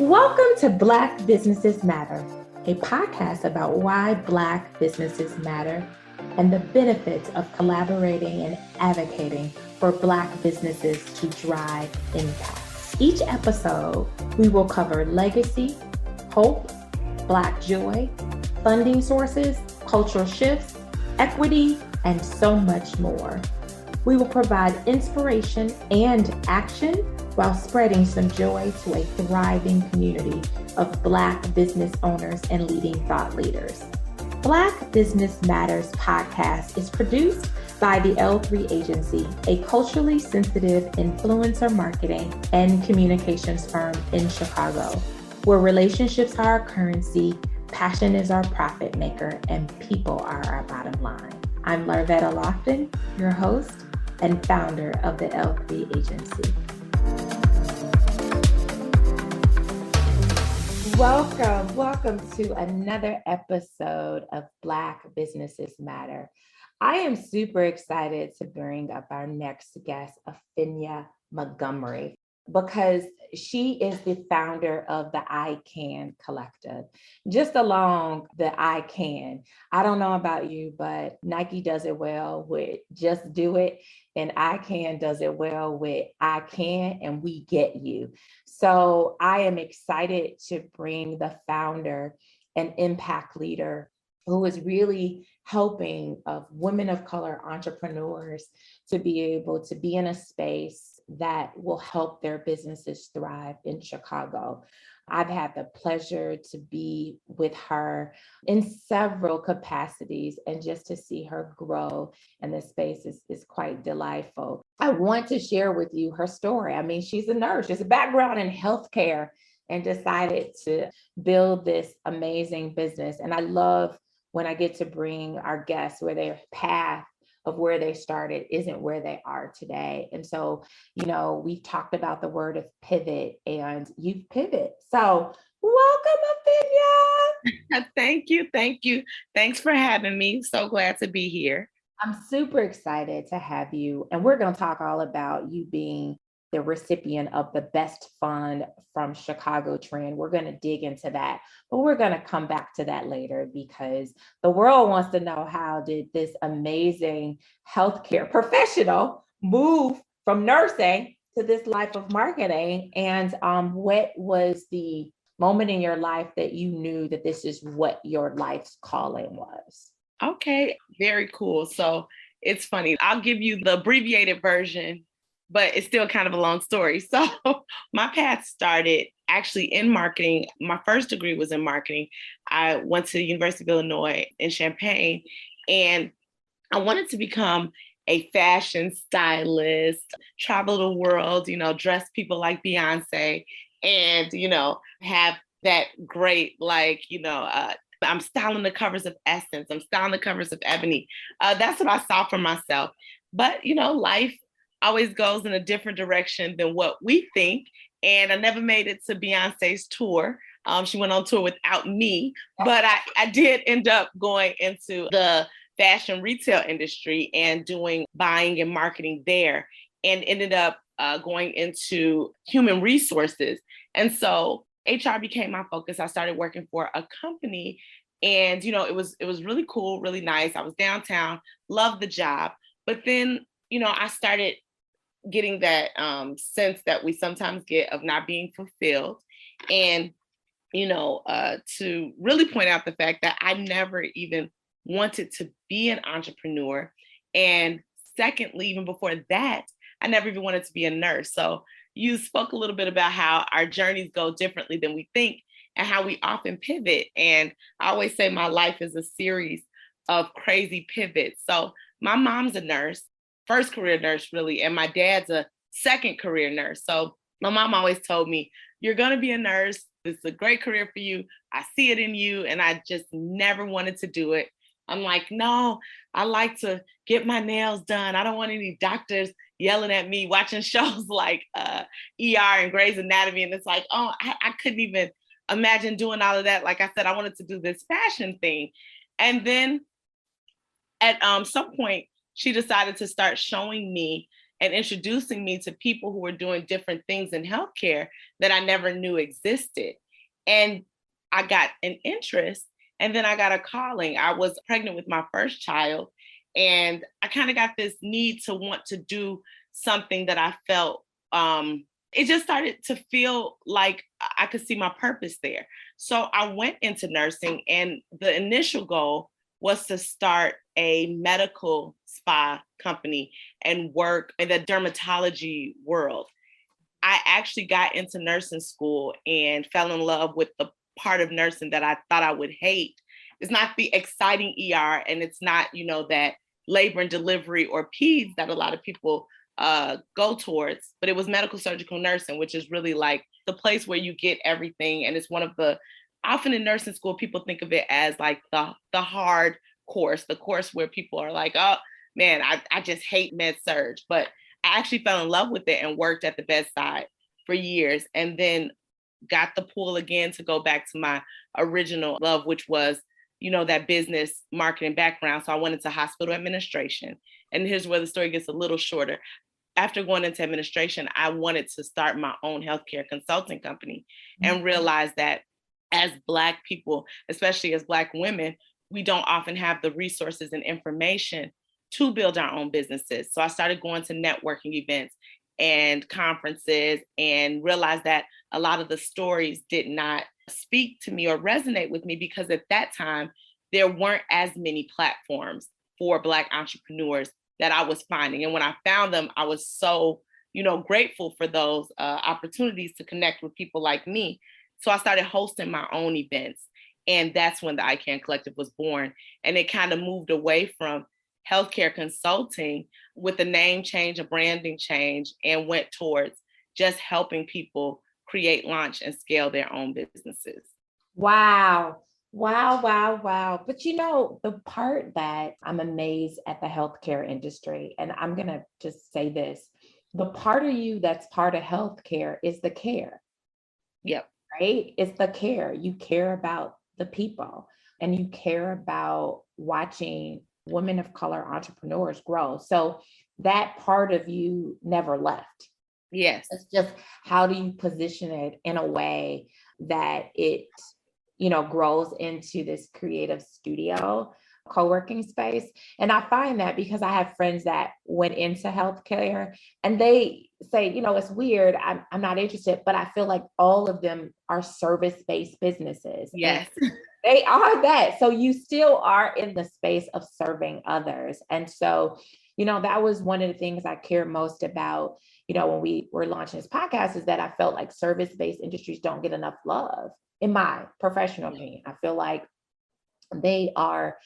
Welcome to Black Businesses Matter, a podcast about why Black businesses matter and the benefits of collaborating and advocating for Black businesses to drive impact. Each episode, we will cover legacy, hope, Black joy, funding sources, cultural shifts, equity, and so much more. We will provide inspiration and action while spreading some joy to a thriving community of Black business owners and leading thought leaders. Black Business Matters podcast is produced by the L3 Agency, a culturally sensitive influencer marketing and communications firm in Chicago, where relationships are our currency, passion is our profit maker, and people are our bottom line. I'm Larvetta Lofton, your host and founder of the L3 Agency. Welcome to another episode of Black Businesses Matter. I am super excited to bring up our next guest, Afenya Montgomery, because she is the founder of the iCan Collective. Just along the iCan, I don't know about you, but Nike does it well with Just Do It, and iCan does it well with I Can, and we get you. So I am excited to bring the founder and impact leader who is really helping of women of color entrepreneurs to be able to be in a space that will help their businesses thrive in Chicago. I've had the pleasure to be with her in several capacities, and just to see her grow in this space is quite delightful. I want to share with you her story. I mean, she's a nurse, she's a background in healthcare, and decided to build this amazing business. And I love when I get to bring our guests where their path of where they started isn't where they are today. And so, we've talked about the word of pivot, and you've pivot. So welcome, Afenya. Thank you. Thanks for having me. So glad to be here. I'm super excited to have you. And we're going to talk all about you being the recipient of the best fund from Chicago Trend. We're going to dig into that, but we're going to come back to that later, because the world wants to know, how did this amazing healthcare professional move from nursing to this life of marketing? And what was the moment in your life that you knew that this is what your life's calling was? Okay, very cool. So it's funny. I'll give you the abbreviated version, but it's still kind of a long story. So my path started actually in marketing. My first degree was in marketing. I went to the University of Illinois in Champaign, and I wanted to become a fashion stylist, travel the world, dress people like Beyonce, and, have that great, I'm styling the covers of Essence. I'm styling the covers of Ebony. That's what I saw for myself. But, life always goes in a different direction than what we think. And I never made it to Beyonce's tour. She went on tour without me, but I did end up going into the fashion retail industry and doing buying and marketing there, and ended up going into human resources. And so HR became my focus. I started working for a company, and, it was really cool, really nice. I was downtown, loved the job. But then, I started getting that sense that we sometimes get of not being fulfilled. And, to really point out the fact that I never even wanted to be an entrepreneur. And secondly, even before that, I never even wanted to be a nurse. So you spoke a little bit about how our journeys go differently than we think, and how we often pivot. And I always say my life is a series of crazy pivots. So my mom's a nurse, first career nurse, really, and my dad's a second career nurse. So my mom always told me, you're going to be a nurse. This is a great career for you. I see it in you. And I just never wanted to do it. I'm like, no, I like to get my nails done. I don't want any doctors yelling at me, watching shows like ER and Grey's Anatomy. And it's like, oh, I couldn't even imagine doing all of that. Like I said, I wanted to do this fashion thing. And then at some point, she decided to start showing me and introducing me to people who were doing different things in healthcare that I never knew existed. And I got an interest, and then I got a calling. I was pregnant with my first child, and I kind of got this need to want to do something that I felt, it just started to feel like I could see my purpose there. So I went into nursing, and the initial goal was to start a medical spa company and work in the dermatology world. I actually got into nursing school and fell in love with the part of nursing that I thought I would hate. It's not the exciting ER, and it's not, that labor and delivery or peds that a lot of people go towards, but it was medical surgical nursing, which is really like the place where you get everything. And it's one of the, often in nursing school, people think of it as like the hard course, the course where people are like, oh man, I just hate med surg. But I actually fell in love with it and worked at the bedside for years, and then got the pull again to go back to my original love, which was, that business marketing background. So I went into hospital administration. And here's where the story gets a little shorter. After going into administration, I wanted to start my own healthcare consulting company, and realized that as Black people, especially as Black women, we don't often have the resources and information to build our own businesses. So I started going to networking events and conferences, and realized that a lot of the stories did not speak to me or resonate with me, because at that time, there weren't as many platforms for Black entrepreneurs that I was finding. And when I found them, I was so, grateful for those opportunities to connect with people like me. So I started hosting my own events. And that's when the iCan Collective was born. And it kind of moved away from healthcare consulting with a name change, a branding change, and went towards just helping people create, launch, and scale their own businesses. Wow. Wow, wow, wow. But the part that I'm amazed at the healthcare industry, and I'm going to just say this, the part of you that's part of healthcare is the care. Yep. Right? It's the care. You care about the people, and you care about watching women of color entrepreneurs grow. So that part of you never left. Yes. It's just, how do you position it in a way that it, grows into this creative studio, co-working space. And I find that because I have friends that went into healthcare, and they say, it's weird, I'm not interested, but I feel like all of them are service-based businesses. Yes. And they are that. So you still are in the space of serving others. And so, that was one of the things I care most about, when we were launching this podcast, is that I felt like service-based industries don't get enough love, in my professional opinion. I feel like they are,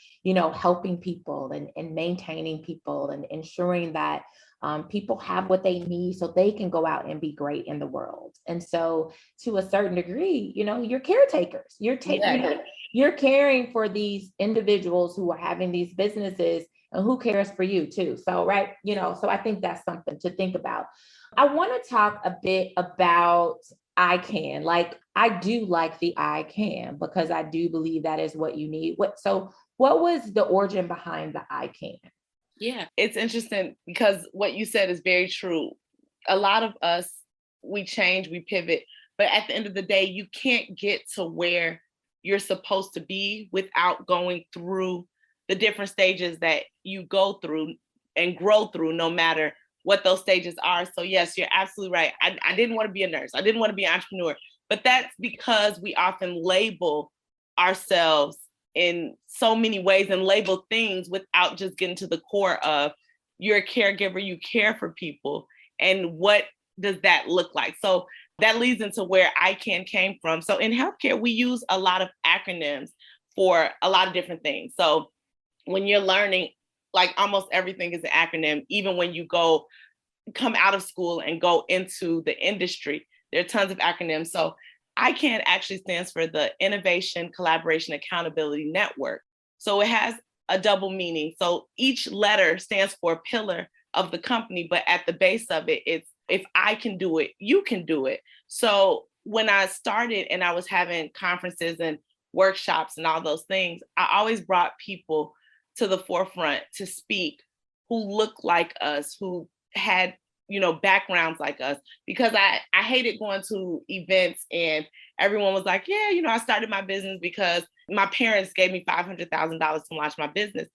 helping people and maintaining people and ensuring that people have what they need so they can go out and be great in the world. And so to a certain degree, you're caretakers. You're caring for these individuals who are having these businesses, and who cares for you too. So, right. So I think that's something to think about. I want to talk a bit about iCan. Like, I do like the iCan because I do believe that is what you need. So what was the origin behind the iCan? Yeah, it's interesting because what you said is very true. A lot of us, we change, we pivot, but at the end of the day, you can't get to where you're supposed to be without going through the different stages that you go through and grow through, no matter what those stages are. So yes, you're absolutely right. I didn't want to be a nurse. I didn't want to be an entrepreneur, but that's because we often label ourselves in so many ways and label things without just getting to the core of, you're a caregiver, you care for people, and what does that look like? So that leads into where iCan came from. So in healthcare, we use a lot of acronyms for a lot of different things. So when you're learning, like, almost everything is an acronym. Even when you come out of school and go into the industry, there are tons of acronyms. So iCan actually stands for the Innovation, Collaboration, Accountability Network. So it has a double meaning. So each letter stands for a pillar of the company, but at the base of it, it's, if I can do it, you can do it. So when I started and I was having conferences and workshops and all those things, I always brought people to the forefront to speak who look like us, who had, backgrounds like us, because I hated going to events and everyone was like, yeah, I started my business because my parents gave me $500,000 to launch my business.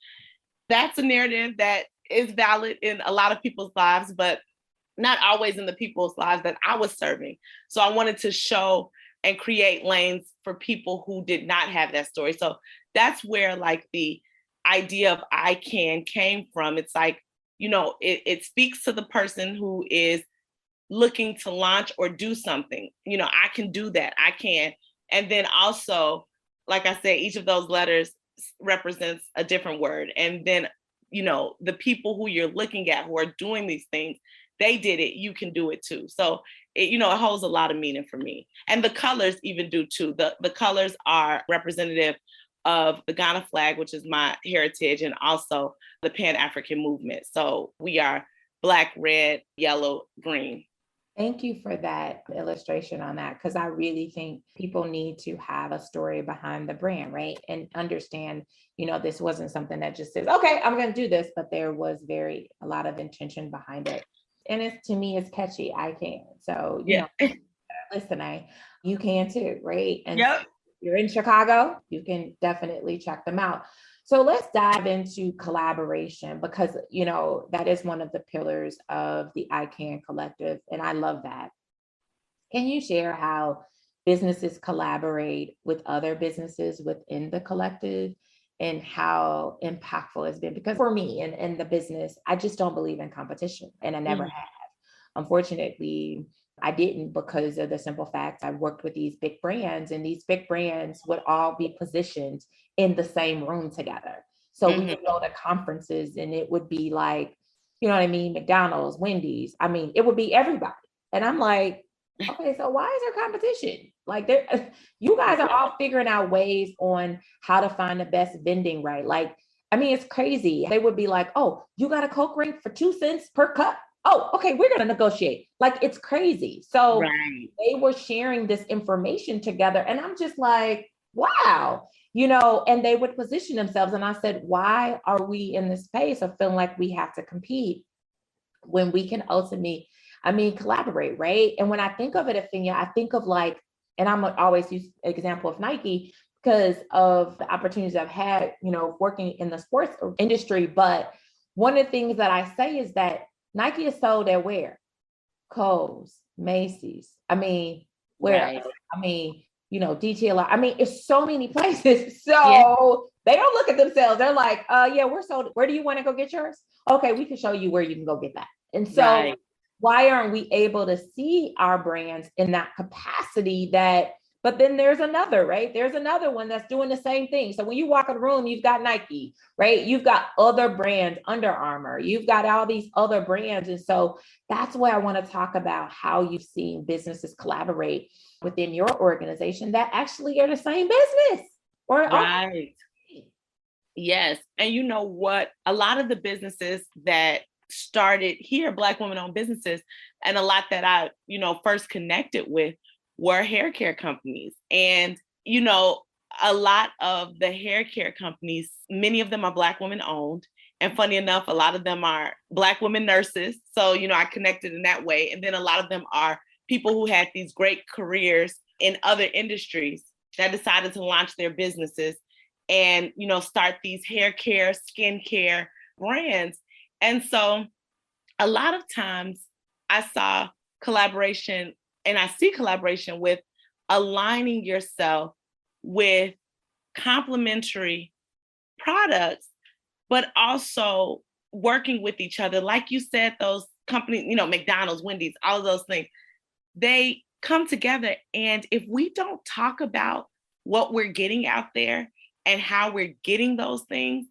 That's a narrative that is valid in a lot of people's lives, but not always in the people's lives that I was serving. So I wanted to show and create lanes for people who did not have that story. So that's where like the idea of iCan came from. It's like, it speaks to the person who is looking to launch or do something. I can do that. I can. And then also, like I said, each of those letters represents a different word. And then, the people who you're looking at who are doing these things, they did it, you can do it too. So it holds a lot of meaning for me. And the colors even do too. The colors are representative of the Ghana flag, which is my heritage, and also the Pan-African movement. So we are Black, red, yellow, green. Thank you for that illustration on that, because I really think people need to have a story behind the brand, right? And understand, this wasn't something that just says, okay, I'm going to do this, but there was a lot of intention behind it. And to me, it's catchy. I can. So, listen, you can too, right? And yep. So you're in Chicago, you can definitely check them out. So let's dive into collaboration, because, that is one of the pillars of the iCan Collective. And I love that. Can you share how businesses collaborate with other businesses within the collective and how impactful it's been? Because for me in the business, I just don't believe in competition, and I never have. Unfortunately, I didn't, because of the simple fact I worked with these big brands, and these big brands would all be positioned in the same room together. So we would go to conferences and it would be like, you know what I mean? McDonald's, Wendy's. I mean, it would be everybody. And I'm like, okay, so why is there competition? Like, you guys are all figuring out ways on how to find the best vending, right? Like, I mean, it's crazy. They would be like, oh, you got a Coke ring for 2 cents per cup. Oh, okay, we're going to negotiate. Like, it's crazy. So They were sharing this information together. And I'm just like, wow, and they would position themselves. And I said, why are we in this space of feeling like we have to compete when we can ultimately, collaborate, right? And when I think of it, Afenya, I think of like, and I'm always use an example of Nike because of the opportunities I've had, working in the sports industry. But one of the things that I say is that Nike is sold at where? Kohl's, Macy's. Where? Right. DTLR. It's so many places. So They don't look at themselves. They're like, yeah, we're sold. Where do you want to go get yours? Okay, we can show you where you can go get that. And so why aren't we able to see our brands in that capacity but then there's another, right? There's another one that's doing the same thing. So when you walk in the room, you've got Nike, right? You've got other brands, Under Armour, you've got all these other brands. And so that's why I want to talk about how you've seen businesses collaborate within your organization that actually are the same business. Right. Yes. And you know what? A lot of the businesses that started here, Black women-owned businesses, and a lot that I, first connected with were hair care companies. And, a lot of the hair care companies, many of them are Black women-owned. And funny enough, a lot of them are Black women nurses. So, I connected in that way. And then a lot of them are people who had these great careers in other industries that decided to launch their businesses and, start these hair care, skin care brands. And so a lot of times I saw collaboration, and I see collaboration with aligning yourself with complementary products, but also working with each other. Like you said, those companies, McDonald's, Wendy's, all of those things, they come together. And if we don't talk about what we're getting out there and how we're getting those things,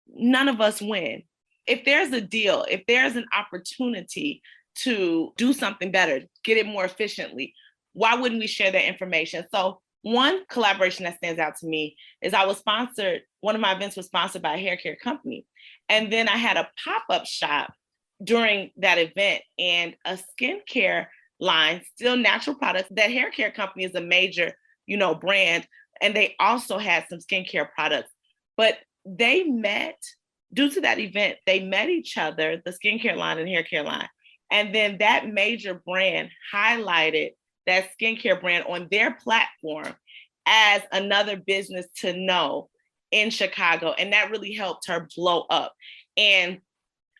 none of us win. If there's a deal, if there's an opportunity to do something better, get it more efficiently, why wouldn't we share that information? So one collaboration that stands out to me is one of my events was sponsored by a hair care company. And then I had a pop-up shop during that event, and a skincare line, still natural products. That hair care company is a major, brand, and they also had some skincare products. But they met due to that event, they met each other, the skincare line and hair care line. And then that major brand highlighted that skincare brand on their platform as another business to know in Chicago. And that really helped her blow up. And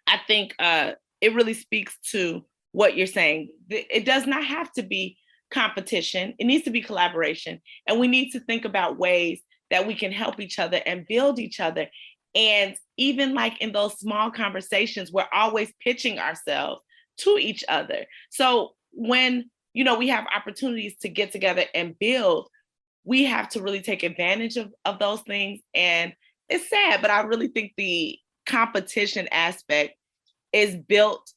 I think it really speaks to what you're saying. It does not have to be competition. It needs to be collaboration. And we need to think about ways that we can help each other and build each other. And even like in those small conversations, we're always pitching ourselves to each other. So when, we have opportunities to get together and build, we have to really take advantage of those things. And it's sad, but I really think the competition aspect is built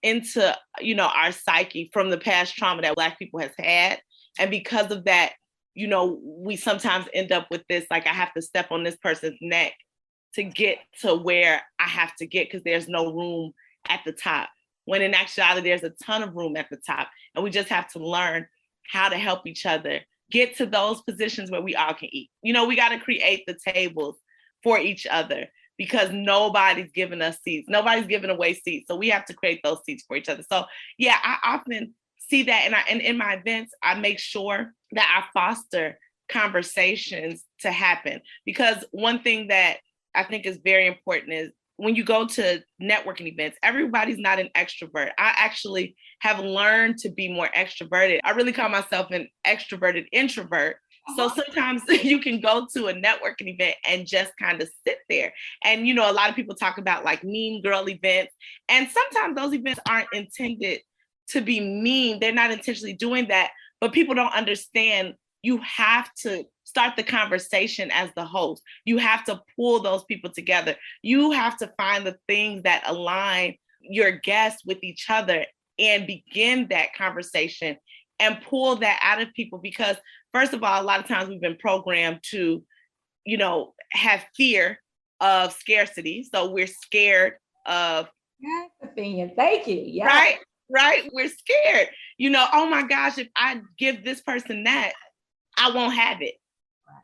into, our psyche from the past trauma that Black people has had. And because of that, we sometimes end up with this, like I have to step on this person's neck to get to where I have to get because there's no room at the top. When in actuality, there's a ton of room at the top. And we just have to learn how to help each other get to those positions where we all can eat. We got to create the tables for each other because nobody's giving us seats. Nobody's giving away seats. So we have to create those seats for each other. So yeah, I often see that. And in my events, I make sure that I foster conversations to happen. Because one thing that I think is very important is when you go to networking events, everybody's not an extrovert. I actually have learned to be more extroverted. I really call myself an extroverted introvert. So sometimes you can go to a networking event and just kind of sit there. And, a lot of people talk about like mean girl events. And sometimes those events aren't intended to be mean. They're not intentionally doing that, but people don't understand. You have to start the conversation as the host. You have to pull those people together. You have to find the things that align your guests with each other and begin that conversation and pull that out of people. Because first of all, a lot of times we've been programmed to, have fear of scarcity. So we're scared of. Yes, opinion. Thank you. Yeah. Right. We're scared. Oh my gosh, if I give this person that, I won't have it.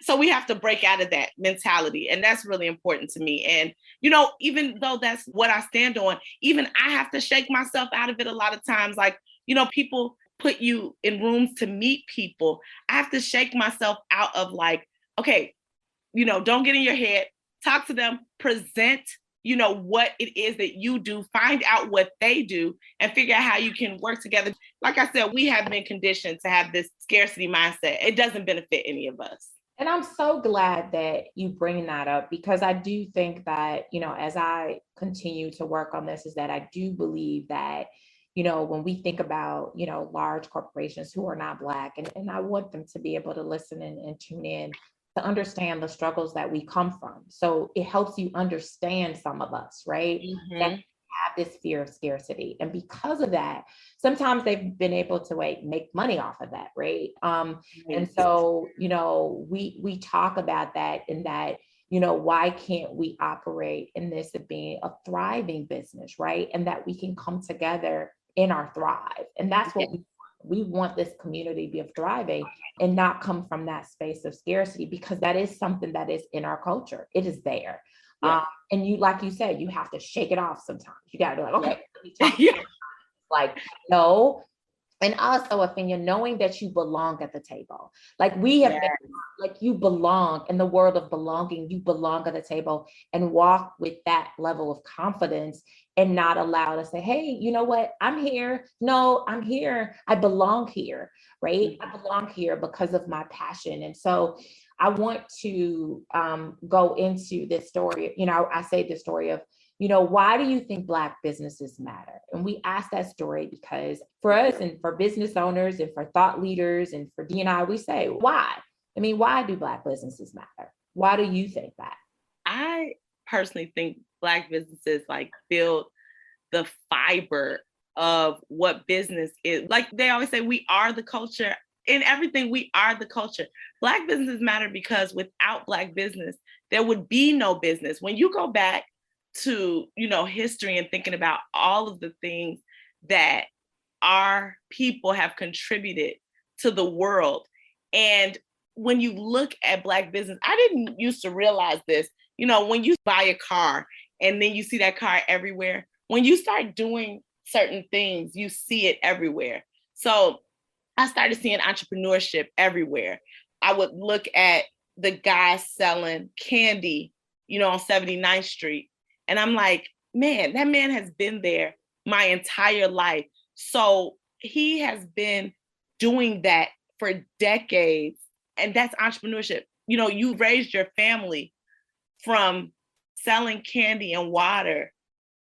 So we have to break out of that mentality. And that's really important to me. And, even though that's what I stand on, even I have to shake myself out of it a lot of times. Like, people put you in rooms to meet people. I have to shake myself out of like, okay, don't get in your head, talk to them, present, what it is that you do, find out what they do and figure out how you can work together. Like I said, we have been conditioned to have this scarcity mindset. It doesn't benefit any of us. And I'm so glad that you bring that up because I do think that, as I continue to work on this, is that I do believe that, when we think about, large corporations who are not Black, and I want them to be able to listen and tune in to understand the struggles that we come from. So it helps you understand some of us, right? Mm-hmm. That have this fear of scarcity. And because of that, sometimes they've been able to make money off of that, right? And so, we talk about that in that, why can't we operate in this of being a thriving business, right? And that we can come together in our thrive. And that's what we want this community to be of thriving and not come from that space of scarcity, because that is something that is in our culture. It is there. Yeah. And you, like you said, you have to shake it off sometimes. You got to be like, okay, let me talk. Like, no. And also, Afenya, knowing that you belong at the table. Like we have been, like you belong in the world of belonging, you belong at the table and walk with that level of confidence and not allow to say, hey, you know what? I'm here. No, I'm here. I belong here, right? I belong here because of my passion. And so I want to go into this story. I say the story of, why do you think Black businesses matter? And we ask that story because for us and for business owners and for thought leaders and for D&I, we say, why? I mean, why do Black businesses matter? Why do you think that? I personally think Black businesses build the fiber of what business is. Like they always say, we are the culture. In everything, we are the culture. Black businesses matter because without Black business, there would be no business. When you go back to, history and thinking about all of the things that our people have contributed to the world. And when you look at Black business, I didn't used to realize this, when you buy a car, and then you see that car everywhere. When you start doing certain things, you see it everywhere. So I started seeing entrepreneurship everywhere. I would look at the guy selling candy, on 79th Street. And I'm like, man, that man has been there my entire life. So he has been doing that for decades. And that's entrepreneurship. You raised your family from selling candy and water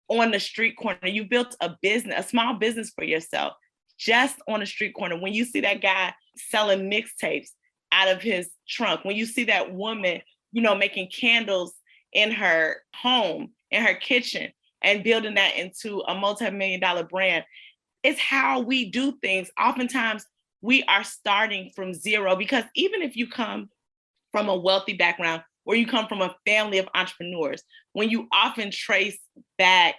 on the street corner. You built a business, a small business for yourself just on the street corner. When you see that guy selling mixtapes out of his trunk, when you see that woman, making candles in her home, in her kitchen, and building that into a multi-million-dollar brand, it's how we do things. Oftentimes, we are starting from zero, because even if you come from a wealthy background or you come from a family of entrepreneurs, when you often trace back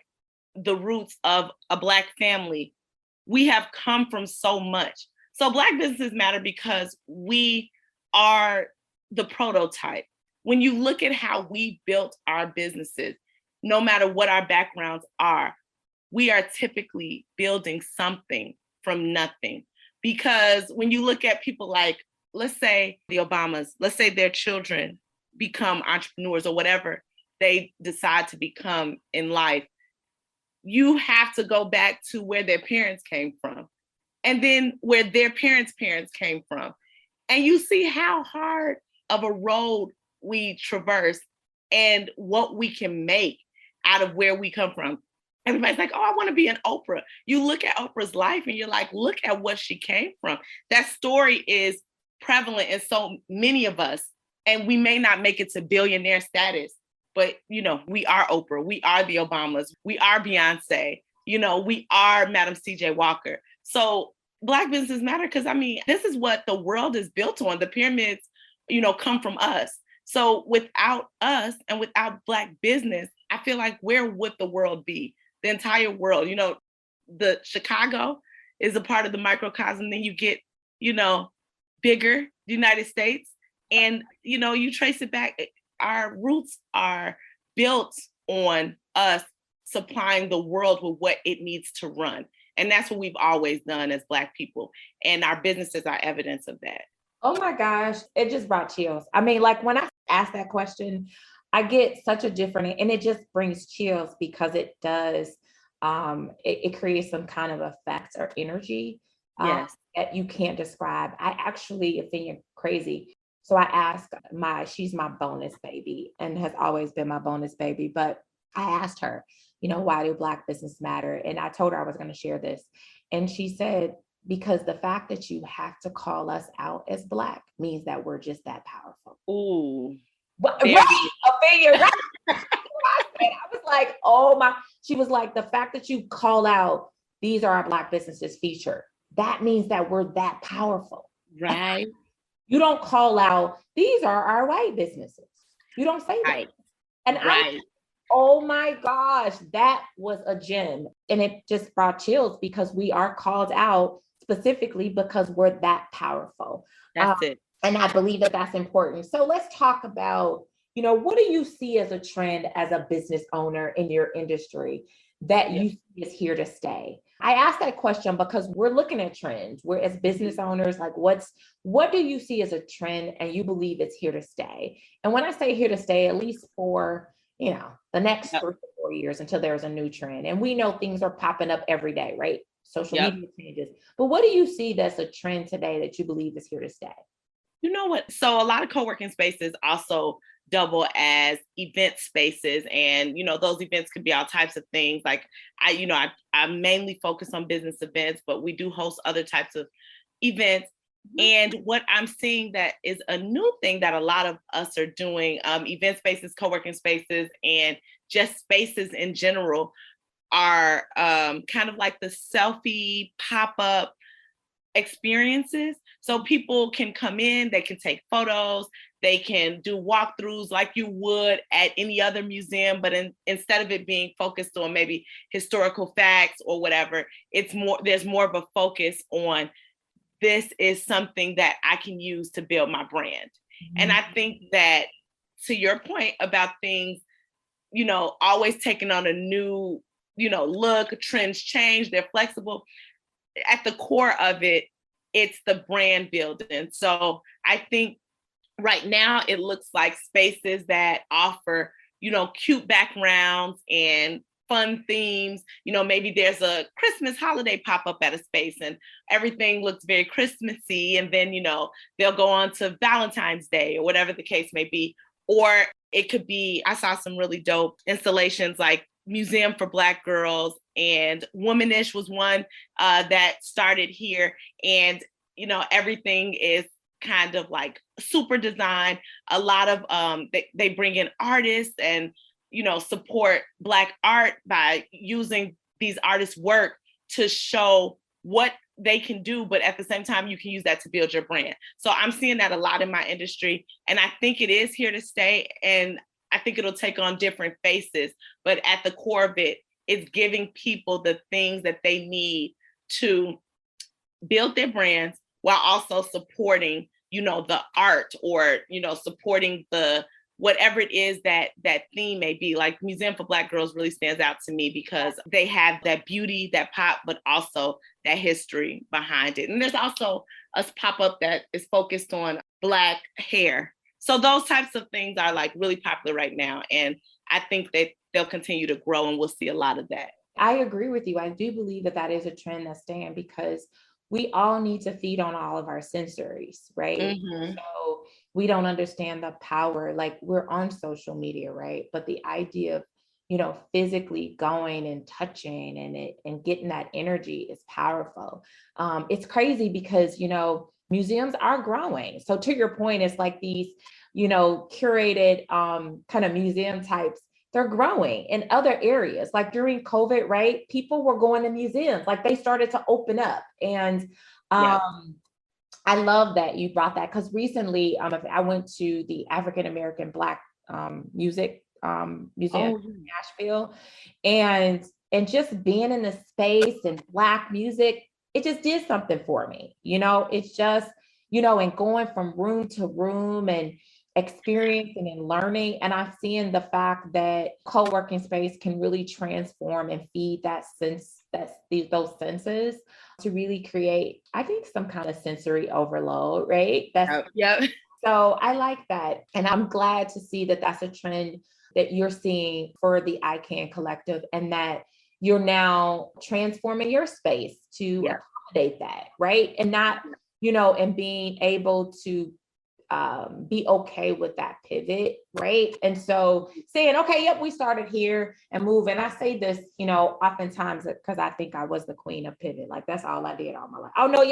the roots of a Black family, we have come from so much. So Black businesses matter because we are the prototype. When you look at how we built our businesses, no matter what our backgrounds are, we are typically building something from nothing. Because when you look at people like, let's say the Obamas, let's say their children become entrepreneurs or whatever they decide to become in life, you have to go back to where their parents came from, and then where their parents' parents came from. And you see how hard of a road we traverse and what we can make out of where we come from. Everybody's like, oh, I want to be an Oprah. You look at Oprah's life and you're like, look at what she came from. That story is prevalent in so many of us, and we may not make it to billionaire status, but we are Oprah, we are the Obamas, we are Beyonce, we are Madam C.J. Walker. So Black businesses matter because, this is what the world is built on. The pyramids, come from us. So without us and without Black business, I feel like where would the world be? The entire world. The Chicago is a part of the microcosm. Then you get, bigger, the United States. And, you trace it back. Our roots are built on us supplying the world with what it needs to run. And that's what we've always done as Black people. And our businesses are evidence of that. Oh my gosh, it just brought chills. Like when I ask that question, I get such a different, and it just brings chills because it does, it creates some kind of effect or energy Yes. that you can't describe. I actually, Afenya, crazy. So I asked she's my bonus baby and has always been my bonus baby, but I asked her, why do Black business matter? And I told her I was going to share this. And she said, because the fact that you have to call us out as Black means that we're just that powerful. Ooh. Right, Afenya, right. I was like, oh my, she was like, the fact that you call out, these are our Black businesses featured, that means that we're that powerful. Right. You don't call out, these are our white businesses. You don't say that. Right. And right. Oh my gosh, that was a gem. And it just brought chills because we are called out specifically because we're that powerful. That's it. And I believe that that's important. So let's talk about, what do you see as a trend as a business owner in your industry that you see is here to stay? I asked that question because we're looking at trends. We're as business owners, like what do you see as a trend and you believe it's here to stay? And when I say here to stay, at least for, the next 3 to 4 years until there's a new trend. And we know things are popping up every day, right? Social media changes. But what do you see that's a trend today that you believe is here to stay? You know what? So a lot of co-working spaces also double as event spaces. And, those events could be all types of things. Like I mainly focus on business events, but we do host other types of events. And what I'm seeing that is a new thing that a lot of us are doing, event spaces, co-working spaces, and just spaces in general are kind of like the selfie pop-up experiences. So people can come in, they can take photos, they can do walkthroughs like you would at any other museum, but instead of it being focused on maybe historical facts or whatever, there's more of a focus on this is something that I can use to build my brand. Mm-hmm. And I think that, to your point about things always taking on a new, look. Trends change, they're flexible. At the core of it, it's the brand building. So I think right now it looks like spaces that offer, cute backgrounds and fun themes. Maybe there's a Christmas holiday pop up at a space and everything looks very Christmassy. And then, they'll go on to Valentine's Day or whatever the case may be. Or it could be, I saw some really dope installations like Museum for Black Girls, and Womanish was one that started here. And, everything is kind of like super design. A lot of they bring in artists and support Black art by using these artists' work to show what they can do, but at the same time you can use that to build your brand. So I'm seeing that a lot in my industry, and I think it is here to stay, and I think it'll take on different faces, but at the core of it is giving people the things that they need to build their brands while also supporting, the art, or, supporting the whatever it is that theme may be. Like Museum for Black Girls really stands out to me because they have that beauty, that pop, but also that history behind it. And there's also a pop-up that is focused on Black hair. So those types of things are like really popular right now. And I think that they'll continue to grow, and we'll see a lot of that. I agree with you. I do believe that is a trend that's staying, because we all need to feed on all of our sensories, right? Mm-hmm. So we don't understand the power, like we're on social media, right? But the idea of, physically going and touching and getting that energy is powerful. It's crazy because, museums are growing. So to your point, it's like these, curated kind of museum types, they're growing in other areas. Like during COVID, right? People were going to museums, like they started to open up. And I love that you brought that, because recently I went to the African American Black Music Museum in Nashville, and just being in the space and Black music, it just did something for me. It's just, and going from room to room and experiencing and learning. And I've seen the fact that co-working space can really transform and feed that sense, those senses, to really create, I think, some kind of sensory overload, right? So I like that. And I'm glad to see that that's a trend that you're seeing for the iCan Collective, and that you're now transforming your space to accommodate that, right? And not, and being able to be okay with that pivot, right? And so saying, okay, yep, we started here and move. And I say this, oftentimes because I think I was the queen of pivot. Like that's all I did all my life. Oh no,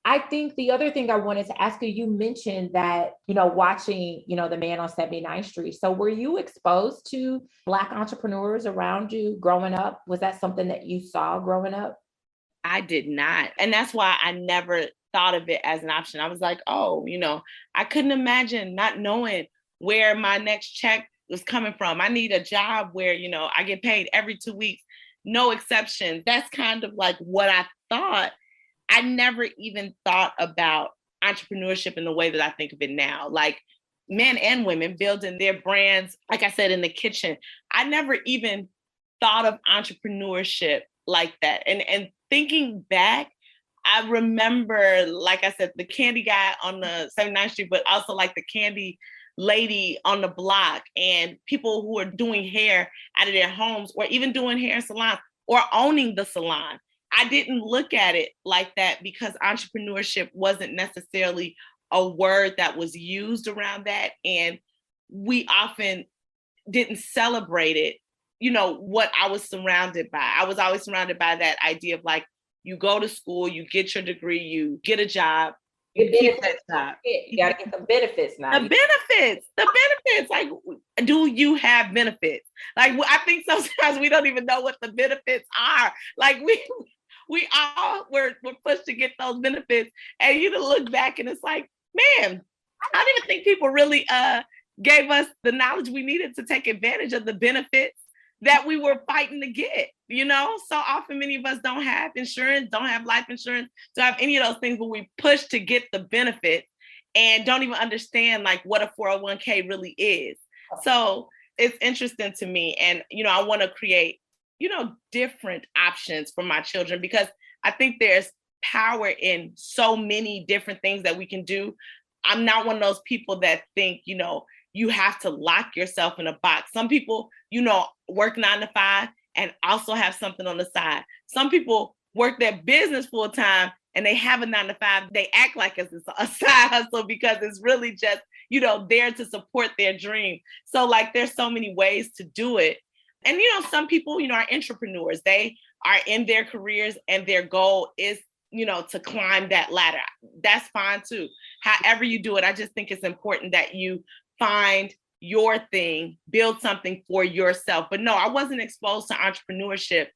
I think the other thing I wanted to ask you, you mentioned that, watching, The Man on 79th Street. So were you exposed to Black entrepreneurs around you growing up? Was that something that you saw growing up? I did not. And that's why I never thought of it as an option. I was like, oh, I couldn't imagine not knowing where my next check was coming from. I need a job where, I get paid every 2 weeks, no exceptions. That's kind of like what I thought. I never even thought about entrepreneurship in the way that I think of it now. Like men and women building their brands, like I said, in the kitchen. I never even thought of entrepreneurship like that. And thinking back, I remember, like I said, the candy guy on the 79th Street, but also like the candy lady on the block, and people who are doing hair out of their homes, or even doing hair in salons, or owning the salon. I didn't look at it like that because entrepreneurship wasn't necessarily a word that was used around that. And we often didn't celebrate it, what I was surrounded by. I was always surrounded by that idea of like, you go to school, you get your degree, you get a job, you keep that job. You got to get the benefits now. The benefits. Like, do you have benefits? Like, I think sometimes we don't even know what the benefits are. Like we all were pushed to get those benefits, and you look back and it's like, man, I don't even think people really gave us the knowledge we needed to take advantage of the benefits that we were fighting to get. So often many of us don't have insurance, don't have life insurance, don't have any of those things, but we push to get the benefits and don't even understand like what a 401k really is. So it's interesting to me. And, I want to create, different options for my children, because I think there's power in so many different things that we can do. I'm not one of those people that think, you have to lock yourself in a box. Some people, work 9 to 5 and also have something on the side. Some people work their business full time and they have a 9 to 5. They act like it's a side hustle because it's really just, there to support their dream. So like, there's so many ways to do it. And, some people, are entrepreneurs. They are in their careers and their goal is, to climb that ladder. That's fine too. However you do it, I just think it's important that you find your thing, build something for yourself. But no, I wasn't exposed to entrepreneurship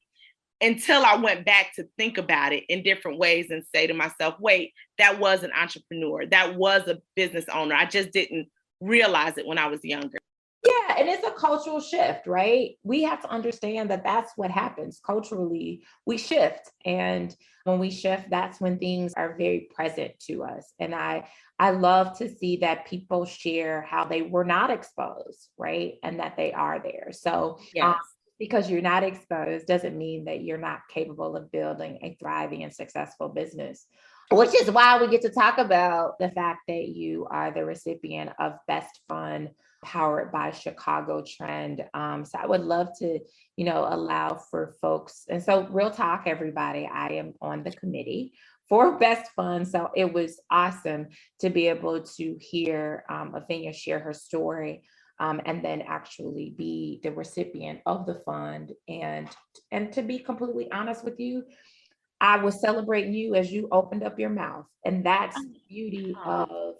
until I went back to think about it in different ways and say to myself, wait, that was an entrepreneur. That was a business owner. I just didn't realize it when I was younger. Yeah, and it's a cultural shift, right? We have to understand that that's what happens culturally. We shift, and when we shift, that's when things are very present to us. And I love to see that people share how they were not exposed, right, and that they are there. So yes. Because you're not exposed doesn't mean that you're not capable of building a thriving and successful business. Which is why we get to talk about the fact that you are the recipient of Best Fund powered by Chicago Trend. So I would love to, allow for folks. And so real talk, everybody, I am on the committee for Best Fund. So it was awesome to be able to hear Afenya share her story and then actually be the recipient of the fund. And to be completely honest with you, I was celebrating you as you opened up your mouth. And that's the beauty of,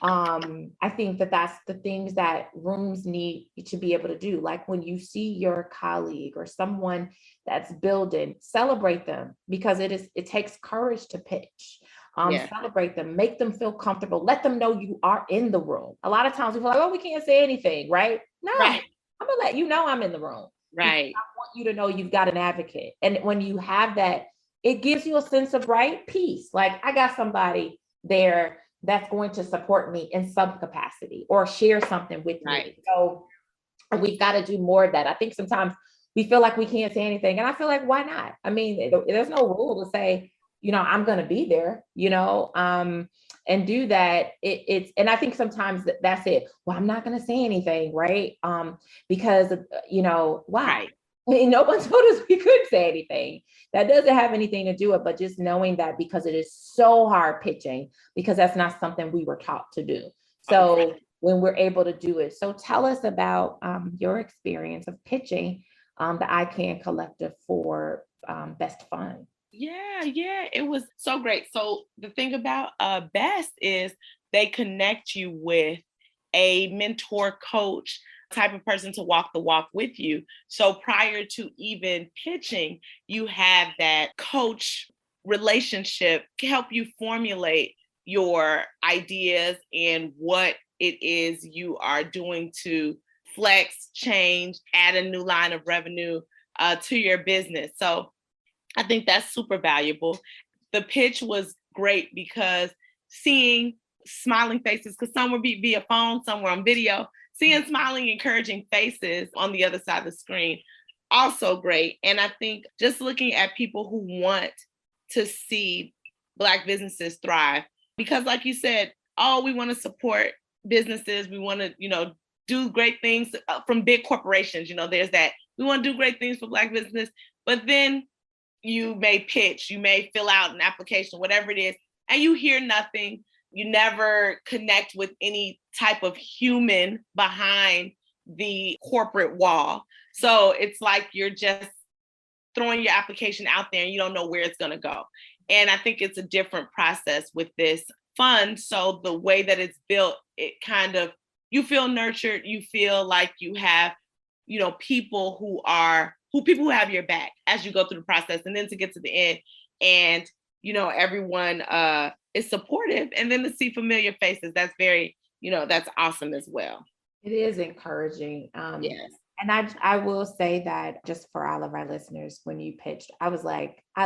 I think that's the things that rooms need to be able to do. Like when you see your colleague or someone that's building, celebrate them, because it takes courage to pitch. Celebrate them, make them feel comfortable, let them know you are in the room. A lot of times people are like, oh, we can't say anything, right? No, right. I'm gonna let you know I'm in the room. Right. I want you to know you've got an advocate. And when you have that, it gives you a sense of peace. Like I got somebody there that's going to support me in some capacity or share something with me. So we've got to do more of that. I think sometimes we feel like we can't say anything. And I feel like, why not? I mean, there's no rule to say, I'm going to be there, and do that. And I think sometimes that's it. Well, I'm not going to say anything, right? Because, why? Right. I mean, no one told us we couldn't say anything. That doesn't have anything to do with it, but just knowing that, because it is so hard pitching, because that's not something we were taught to do. So when we're able to do it. So tell us about your experience of pitching the iCan Collective for Best Fund. Yeah, it was so great. So the thing about Best is they connect you with a mentor, coach type of person to walk the walk with you. So prior to even pitching, you have that coach relationship to help you formulate your ideas and what it is you are doing to flex, change, add a new line of revenue to your business. So I think that's super valuable. The pitch was great because seeing smiling faces, because some would be via phone, some were on video, seeing smiling, encouraging faces on the other side of the screen, also great. And I think just looking at people who want to see Black businesses thrive, because like you said, we want to support businesses. We want to, do great things from big corporations. There's that. We want to do great things for Black business, but then you may pitch, you may fill out an application, whatever it is, and you hear nothing. You never connect with any type of human behind the corporate wall. So it's like you're just throwing your application out there and you don't know where it's going to go. And I think it's a different process with this fund. So the way that it's built, it kind of, you feel nurtured, you feel like you have, people who have your back as you go through the process, and then to get to the end and, everyone is supportive, and then to see familiar faces, that's very, that's awesome as well. It is encouraging. Yes. And I will say that just for all of our listeners, when you pitched, I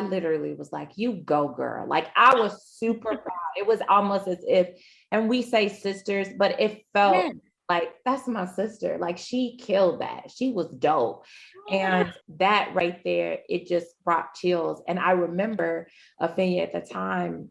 literally was like, you go girl. Like I was super proud. It was almost as if, and we say sisters, but it felt Like, that's my sister. Like, she killed that. She was dope. And that right there, it just brought chills. And I remember Afenya at the time,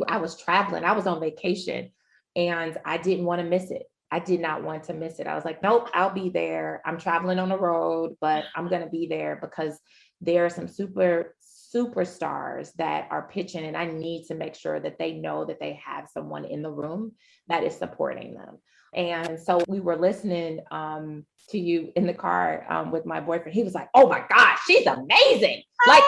I was traveling, I was on vacation, and I didn't want to miss it. I did not want to miss it. I was like, nope, I'll be there. I'm traveling on the road, but I'm going to be there because there are some superstars that are pitching, and I need to make sure that they know that they have someone in the room that is supporting them. And so we were listening to you in the car with my boyfriend. He was like, oh my gosh, she's amazing. Like,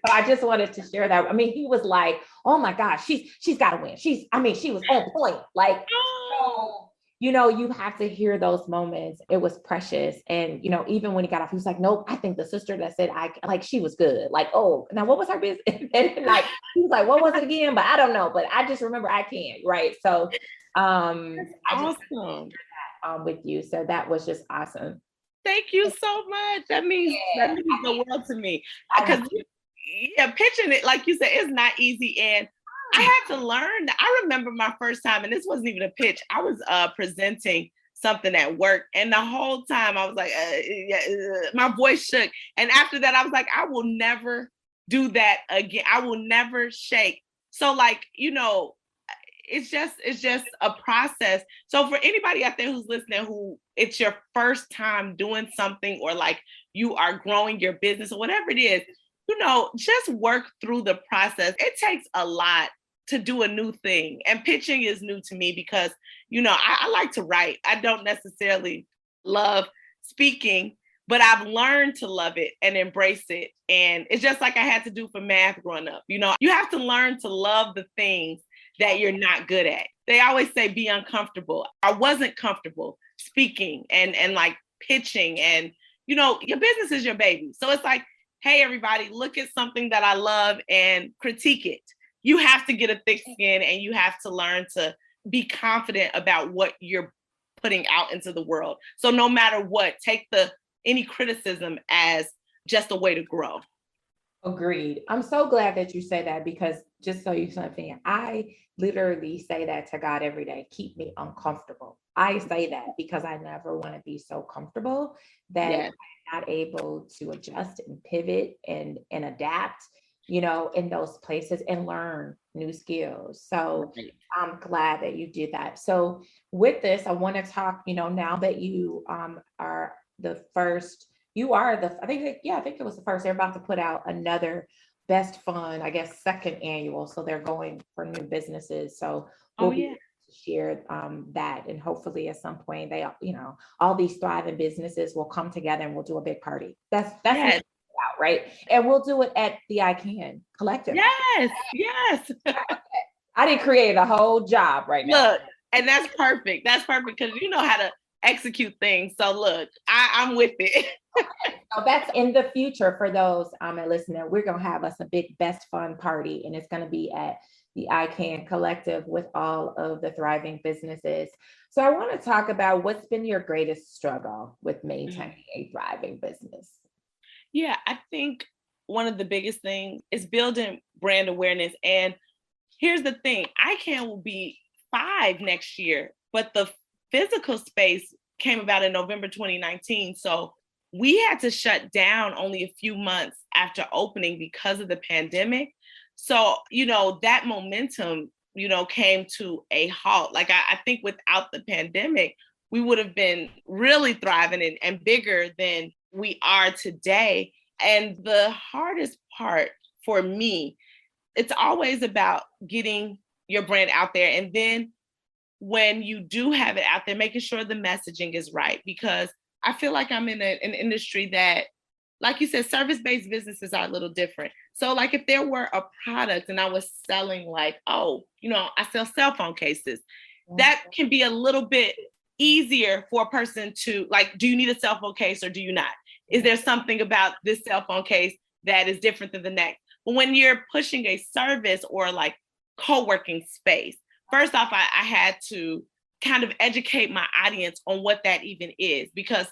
so I just wanted to share that. I mean, he was like, oh my gosh, she's got to win. She was on point. Like, so, you have to hear those moments. It was precious. And, even when he got off, he was like, nope, I think the sister that said, she was good. Like, oh, now what was her business? And like, he was like, what was it again? But I don't know. But I just remember I can't. Right. So I just awesome. With you. So that was just awesome. Thank you so much. That means the world to me. Because pitching it, like you said, is not easy. And I had to learn. I remember my first time, and this wasn't even a pitch. I was presenting something at work, and the whole time I was like, my voice shook. And after that, I was like, I will never do that again. I will never shake. So, like, it's just a process. So for anybody out there who's listening, who it's your first time doing something, or like you are growing your business or whatever it is, just work through the process. It takes a lot to do a new thing. And pitching is new to me because, I like to write. I don't necessarily love speaking, but I've learned to love it and embrace it. And it's just like I had to do for math growing up. You have to learn to love the things that you're not good at. They always say be uncomfortable. I wasn't comfortable speaking and like pitching, and your business is your baby. So it's like, hey, everybody, look at something that I love and critique it. You have to get a thick skin, and you have to learn to be confident about what you're putting out into the world. So no matter what, take any criticism as just a way to grow. Agreed. I'm so glad that you say that, because just so you know, I literally say that to God every day. Keep me uncomfortable. I say that because I never want to be so comfortable that I'm not able to adjust and pivot and adapt, in those places and learn new skills. So I'm glad that you did that. So with this, I want to talk, now that you are the first. I think it was the first. They're about to put out another Best Fun, I guess, second annual. So they're going for new businesses. So we'll be able to share that. And hopefully at some point they, all these thriving businesses will come together and we'll do a big party. That's out, right? And we'll do it at the iCan Collective. Yes. I didn't create a whole job right now. Look, and that's perfect. That's perfect because you know how to execute things. So look, I'm with it. So that's in the future for those listening. We're gonna have us a big Best Fun party, and it's gonna be at the iCan Collective with all of the thriving businesses. So I want to talk about what's been your greatest struggle with maintaining a thriving business. Yeah, I think one of the biggest things is building brand awareness. And here's the thing, iCan will be 5 next year, but the physical space came about in November 2019. So we had to shut down only a few months after opening because of the pandemic. So, that momentum, came to a halt. Like, I think without the pandemic, we would have been really thriving and bigger than we are today. And the hardest part for me, it's always about getting your brand out there. And then when you do have it out there, making sure the messaging is right, because I feel like I'm in an industry that, like you said, service-based businesses are a little different. So like if there were a product and I was selling like, I sell cell phone cases, that can be a little bit easier for a person to like, do you need a cell phone case or do you not? Is there something about this cell phone case that is different than the next? But when you're pushing a service or like co-working space, first off, I had to kind of educate my audience on what that even is, because,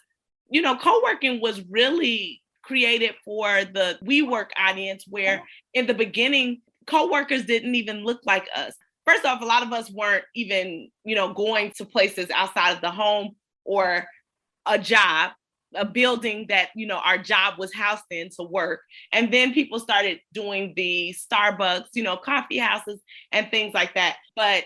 co-working was really created for the WeWork audience, where in the beginning, co-workers didn't even look like us. first off, a lot of us weren't even, going to places outside of the home or a job, a building that, our job was housed in to work. And then people started doing the Starbucks, coffee houses and things like that. But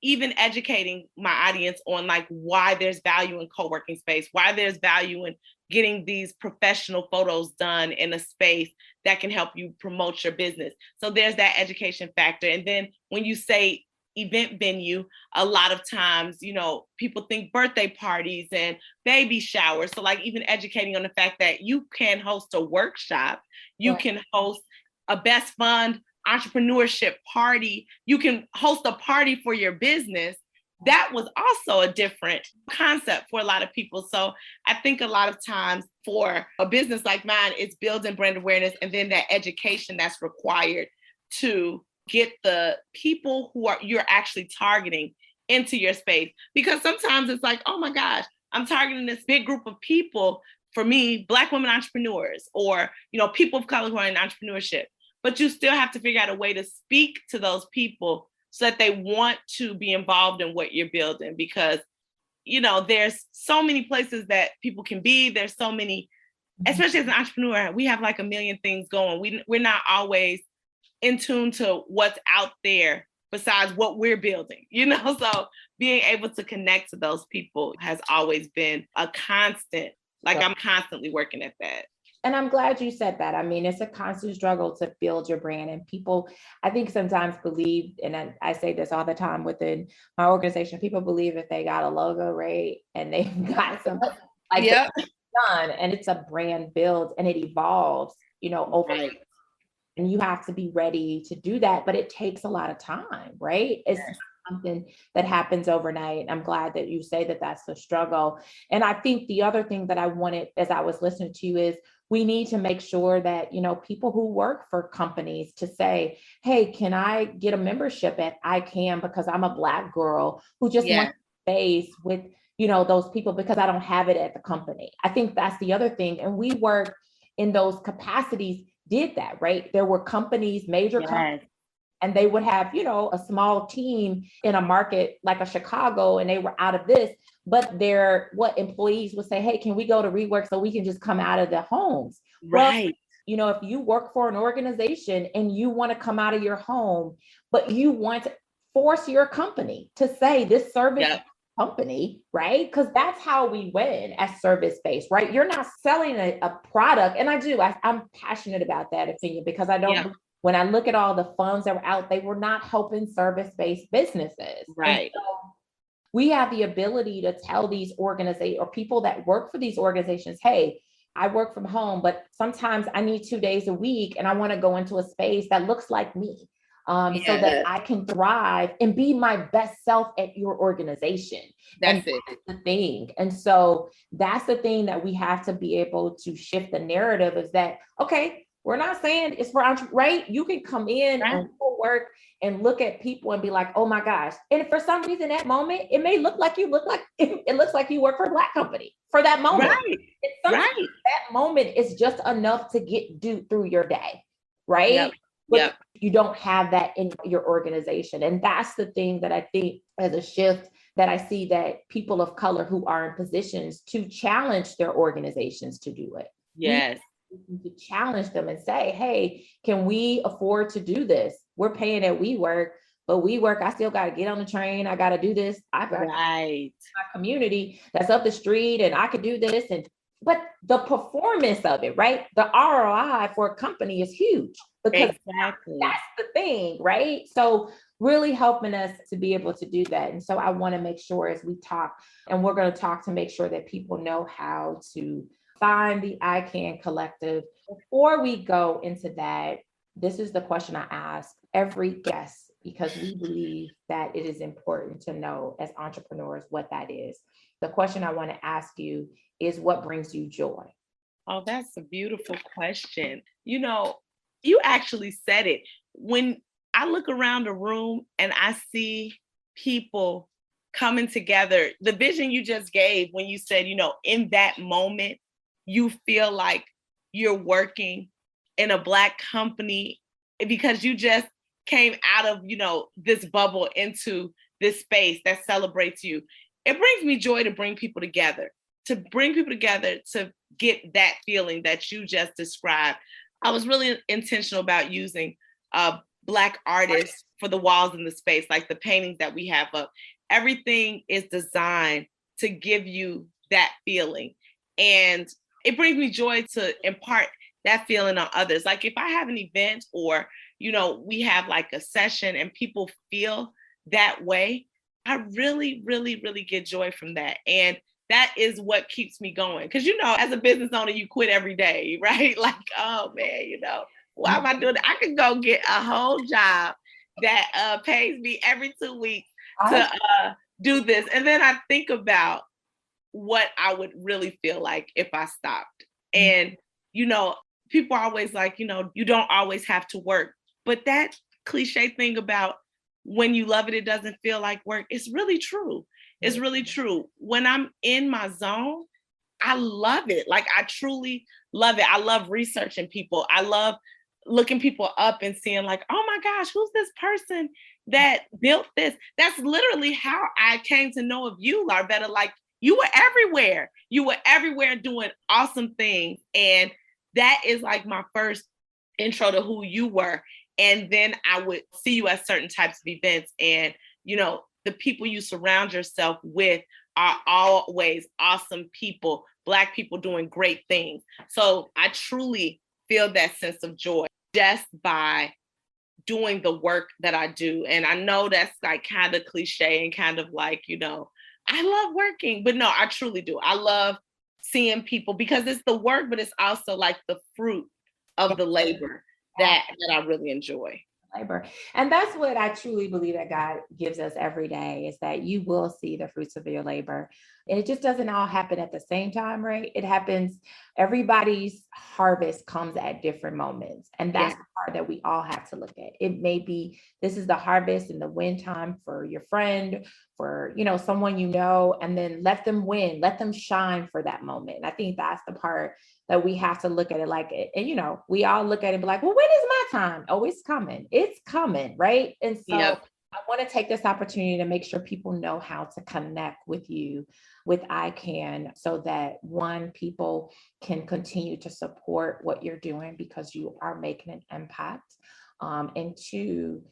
even educating my audience on like why there's value in co-working space, why there's value in getting these professional photos done in a space that can help you promote your business. So there's that education factor. And then when you say event venue, a lot of times, people think birthday parties and baby showers. So like even educating on the fact that you can host a workshop, you can host a best fund entrepreneurship party, you can host a party for your business. That was also a different concept for a lot of people. So I think a lot of times for a business like mine, it's building brand awareness and then that education that's required to get the people you're actually targeting into your space. Because sometimes it's like, oh my gosh, I'm targeting this big group of people. For me, Black women entrepreneurs or, people of color who are in entrepreneurship. But you still have to figure out a way to speak to those people so that they want to be involved in what you're building. Because, there's so many places that people can be. There's so many, especially as an entrepreneur, we have like a million things going. We're not always in tune to what's out there besides what we're building, So being able to connect to those people has always been a constant. Like I'm constantly working at that. And I'm glad you said that. I mean, it's a constant struggle to build your brand. And people, I think sometimes believe, and I say this all the time within my organization, people believe if they got a logo, right? And they've got some like done, and it's a brand build and it evolves, over. Right. And you have to be ready to do that, but it takes a lot of time, right? It's something that happens overnight. I'm glad that you say that that's the struggle. And I think the other thing that I wanted as I was listening to you is we need to make sure that, people who work for companies to say, hey, can I get a membership at iCan because I'm a Black girl who just wants space with, those people because I don't have it at the company. I think that's the other thing. And we work in those capacities did that, right? There were companies, major companies, and they would have, a small team in a market like a Chicago, and they were out of this, but employees would say, hey, can we go to rework so we can just come out of the homes? Right. Well, if you work for an organization and you want to come out of your home, but you want to force your company to say this service company, right? Because that's how we win as service-based, right? You're not selling a product. And I'm passionate about that opinion because I don't, when I look at all the funds that were out, they were not helping service-based businesses. Right. So we have the ability to tell these organizations or people that work for these organizations, hey, I work from home, but sometimes I need 2 days a week and I want to go into a space that looks like me. So that I can thrive and be my best self at your organization. That's the thing. And so that's the thing that we have to be able to shift the narrative is that, okay, we're not saying it's for right? You can come in and work and look at people and be like, oh my gosh. And for some reason, that moment, it may look like it looks like you work for a Black company for that moment. Right. That moment is just enough to get through your day. Right. But you don't have that in your organization. And that's the thing that I think as a shift that I see that people of color who are in positions to challenge their organizations to do it. Yes. To challenge them and say, hey, can we afford to do this? We're paying at WeWork, but WeWork, I still got to get on the train. I got to do this. I got my community that's up the street and I could do this. But the performance of it, right? The ROI for a company is huge because that's the thing, right? So really helping us to be able to do that. And so I want to make sure as we talk, and we're going to talk to make sure that people know how to find the iCan Collective. Before we go into that, this is the question I ask every guest because we believe that it is important to know as entrepreneurs what that is. The question I want to ask you is what brings you joy? Oh, that's a beautiful question. You actually said it. When I look around a room and I see people coming together, the vision you just gave when you said, in that moment, you feel like you're working in a Black company because you just came out of, this bubble into this space that celebrates you. It brings me joy to bring people together, to get that feeling that you just described. I was really intentional about using Black artists for the walls in the space, like the paintings that we have up. Everything is designed to give you that feeling. And it brings me joy to impart that feeling on others. Like if I have an event or, we have like a session and people feel that way, I really, really, really get joy from that. And that is what keeps me going. Because, as a business owner, you quit every day, right? Like, oh man, why am I doing that? I could go get a whole job that pays me every 2 weeks to do this. And then I think about what I would really feel like if I stopped. And, people are always like, you don't always have to work. But that cliche thing about when you love it, it doesn't feel like work. It's really true. It's really true. When I'm in my zone, I love it. Like I truly love it. I love researching people. I love looking people up and seeing like, oh my gosh, who's this person that built this? That's literally how I came to know of you, Larvetta. Like you were everywhere. You were everywhere doing awesome things. And that is like my first intro to who you were. And then I would see you at certain types of events. And, the people you surround yourself with are always awesome people, Black people doing great things. So I truly feel that sense of joy just by doing the work that I do. And I know that's like kind of cliche and kind of like, I love working, but no, I truly do. I love seeing people because it's the work, but it's also like the fruit of the labor that I really enjoy. Labor. And that's what I truly believe that God gives us every day is that you will see the fruits of your labor. And it just doesn't all happen at the same time, right? It happens, everybody's harvest comes at different moments. And that's the part that we all have to look at. It may be, this is the harvest in the win time for your friend, for, someone and then let them win, let them shine for that moment. And I think that's the part that we have to look at it like, and we all look at it and be like, well, when is my time? Oh, it's coming, right? And so I want to take this opportunity to make sure people know how to connect with you with iCan so that one, people can continue to support what you're doing because you are making an impact. And two,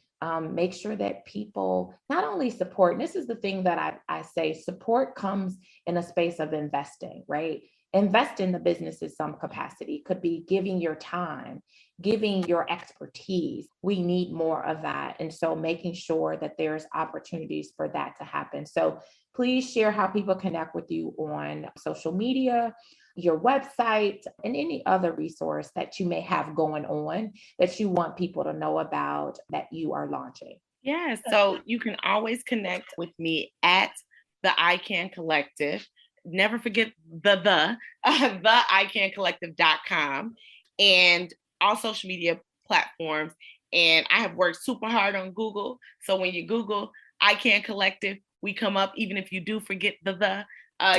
make sure that people not only support, and this is the thing that I say, support comes in a space of investing, right? Invest in the business in some capacity. Could be giving your time, giving your expertise. We need more of that. And so making sure that there's opportunities for that to happen. So please share how people connect with you on social media, your website, and any other resource that you may have going on that you want people to know about that you are launching. Yeah, so you can always connect with me at the iCan Collective. Never forget the iCancollective.com and all social media platforms. And I have worked super hard on Google. So when you Google iCan Collective, we come up. Even if you do forget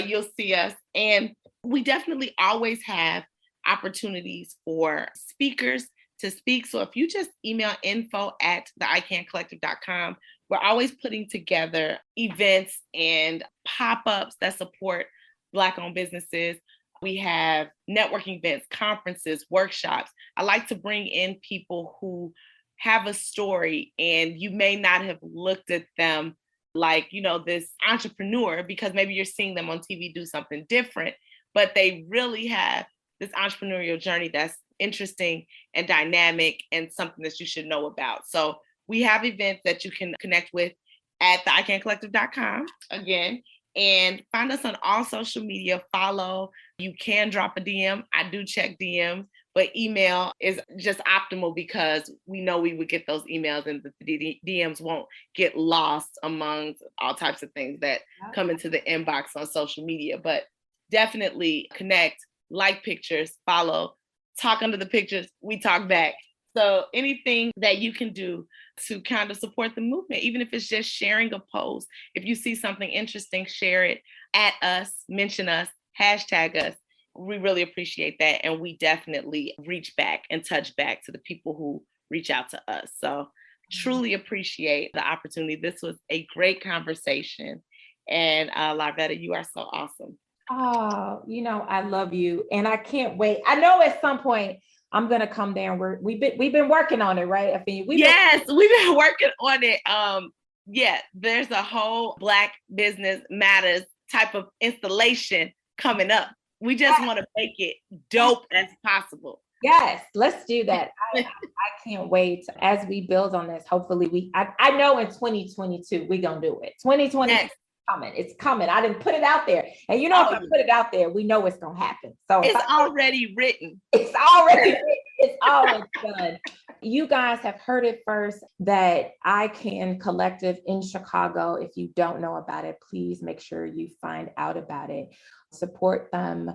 you'll see us. And we definitely always have opportunities for speakers to speak. So if you just email info@theicancollective.com, we're always putting together events and pop-ups that support Black-owned businesses. We have networking events, conferences, workshops. I like to bring in people who have a story and you may not have looked at them like, this entrepreneur because maybe you're seeing them on TV do something different, but they really have this entrepreneurial journey that's interesting and dynamic and something that you should know about. So we have events that you can connect with at theicancollective.com again, and find us on all social media, follow. You can drop a DM. I do check DMs, but email is just optimal because we know we would get those emails and the DMs won't get lost among all types of things that come into the inbox on social media. But definitely connect, like pictures, follow, talk under the pictures, we talk back. So anything that you can do to kind of support the movement, even if it's just sharing a post. If you see something interesting, share it at us, mention us, hashtag us. We really appreciate that. And we definitely reach back and touch back to the people who reach out to us. So truly appreciate the opportunity. This was a great conversation. And Larvetta, you are so awesome. Oh, I love you. And I can't wait. I know at some point I'm gonna come there. We've been working on it, right? We've been working on it. There's a whole Black Business Matters type of installation coming up. We just want to make it dope as possible. Yes, let's do that. I can't wait as we build on this. Hopefully I know in 2022 we're gonna do it. 2020 yes. It's coming. I didn't put it out there. And if I put it out there, we know it's gonna happen. So it's already written. It's already written. It's always done. You guys have heard it first that iCan Collective in Chicago. If you don't know about it, please make sure you find out about it. Support them,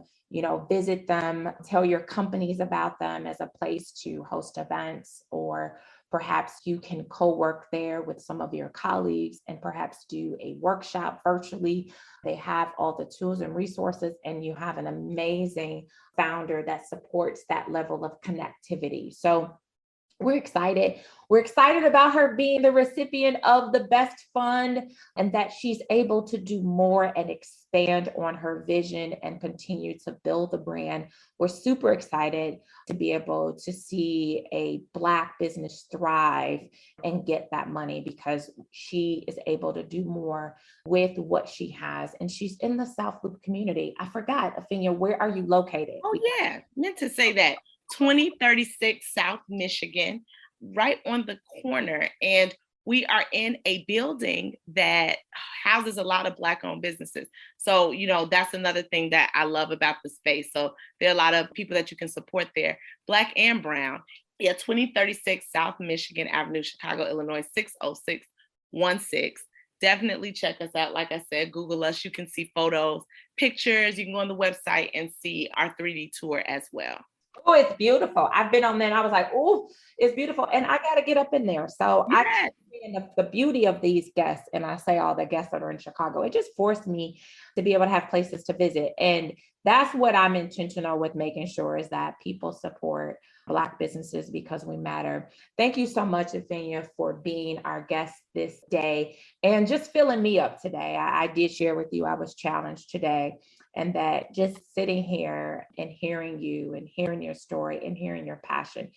visit them, tell your companies about them as a place to host events, or perhaps you can co-work there with some of your colleagues and perhaps do a workshop virtually. They have all the tools and resources, and you have an amazing founder that supports that level of connectivity. So we're excited. We're excited about her being the recipient of the best fund, and that she's able to do more and expand on her vision and continue to build the brand. We're super excited to be able to see a Black business thrive and get that money, because she is able to do more with what she has. And she's in the South Loop community. I forgot, Afenya, where are you located? Oh yeah, meant to say that. 2036 South Michigan, right on the corner. And we are in a building that houses a lot of Black-owned businesses. So, that's another thing that I love about the space. So there are a lot of people that you can support there, Black and brown. 2036 South Michigan Avenue, Chicago, Illinois, 60616. Definitely check us out. Like I said, Google us. You can see photos, pictures. You can go on the website and see our 3D tour as well. Oh, it's beautiful. I've been on there and I was like, oh, it's beautiful. And I got to get up in there. So I the beauty of these guests, and I say all the guests that are in Chicago, it just forced me to be able to have places to visit. And that's what I'm intentional with, making sure is that people support Black businesses because we matter. Thank you so much, Afenya, for being our guest this day and just filling me up today. I did share with you, I was challenged today. And that just sitting here and hearing you and hearing your story and hearing your passion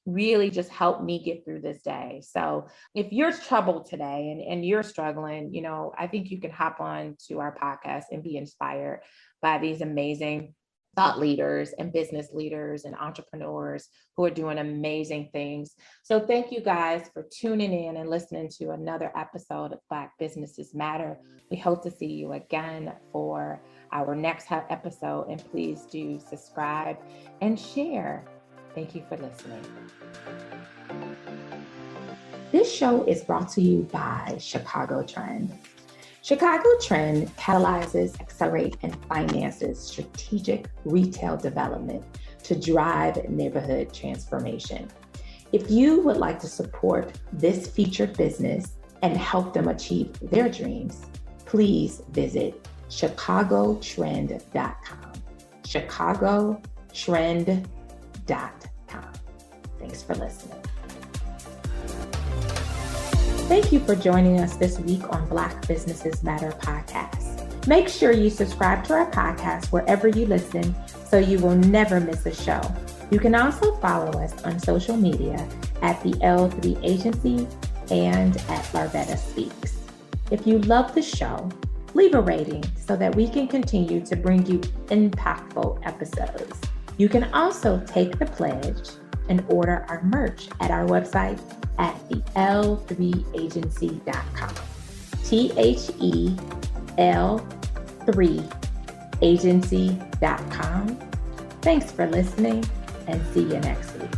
really just helped me get through this day. So if you're troubled today and you're struggling, I think you can hop on to our podcast and be inspired by these amazing thought leaders and business leaders and entrepreneurs who are doing amazing things. So thank you guys for tuning in and listening to another episode of Black Businesses Matter. We hope to see you again for our next episode, and please do subscribe and share. Thank you for listening. This show is brought to you by Chicago Trend. Chicago Trend catalyzes, accelerates, and finances strategic retail development to drive neighborhood transformation. If you would like to support this featured business and help them achieve their dreams, please visit chicagotrend.com. chicagotrend.com. Thanks for listening. Thank you for joining us this week on Black Businesses Matter podcast. Make sure you subscribe to our podcast wherever you listen so you will never miss a show. You can also follow us on social media at the L3 Agency and at Larvetta Speaks. If you love the show, leave a rating so that we can continue to bring you impactful episodes. You can also take the pledge and order our merch at our website at thetl3agency.com. THEL3agency.com. Thanks for listening and see you next week.